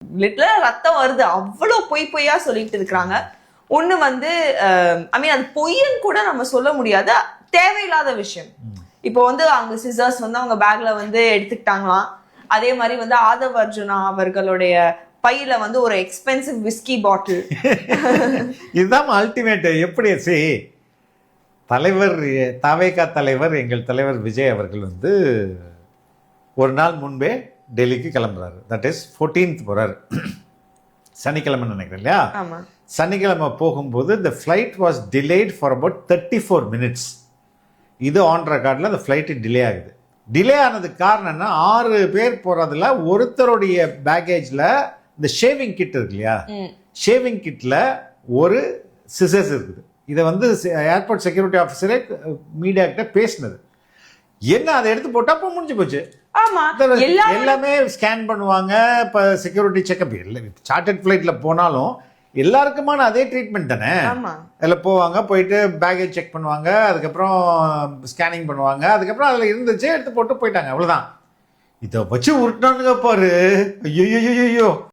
லிட்டரா ரத்தம் வருது, அவ்வளவு பொய்யா சொல்லிட்டு இருக்கிறாங்க. ஒண்ணு வந்து ஐ மீன் அது பொய்ன்னு கூட நம்ம சொல்ல முடியாத தேவையில்லாத விஷயம். இப்போ வந்து அவங்க சிசர்ஸ் வந்து அவங்க பேக்ல வந்து எடுத்துக்கிட்டாங்களாம். அதே மாதிரி வந்து ஆதவ் அர்ஜுனா அவர்களுடைய பையில வந்து ஒரு எக்ஸ்பென்சிவ் விஸ்கி பாட்டில். இதுதான் அல்டிமேட். எப்படி தலைவர் தவேகா தலைவர் எங்கள் தலைவர் விஜய் அவர்கள் வந்து ஒரு நாள் முன்பே டெல்லிக்கு கிளம்புறாரு. தட் இஸ் 14th போறாரு, சனிக்கிழமை நினைக்கிறேன் இல்லையா? சனிக்கிழமை போகும்போது the flight was delayed for about 34 minutes. இது ஆன் ரெக்கார்டில் அந்த ஃப்ளைட்டு டிலே ஆகுது. டிலே ஆனதுக்கு காரணம் என்ன? 6 பேர் போகிறதுல ஒருத்தருடைய பேக்கேஜில் இந்த ஷேவிங் கிட் இருக்கு இல்லையா, ஷேவிங் கிட்டில் ஒரு சிசர்ஸ் இருக்குது. இதை வந்து ஏர்போர்ட் செக்யூரிட்டி ஆஃபீஸரே மீடியா கிட்ட பேசினது. என்ன அதை எடுத்து போட்டா அப்போ முடிஞ்சு போச்சு. எல்லாமே ஸ்கேன் பண்ணுவாங்க. இப்போ செக்யூரிட்டி செக்அப் இல்லை, சார்ட்டர்ட் ஃப்ளைட்டில் போனாலும் எல்லாருக்குமான அதே ட்ரீட்மெண்ட் தானே. அதில் போவாங்க, போயிட்டு பேக்கேஜ் செக் பண்ணுவாங்க, அதுக்கப்புறம் ஸ்கேனிங் பண்ணுவாங்க, அதுக்கப்புறம் அதில் இருந்துச்சு எடுத்து போட்டு போயிட்டாங்க, அவ்வளோதான். இதை வச்சு உருட்டானுங்க பாரு. ஐயோ.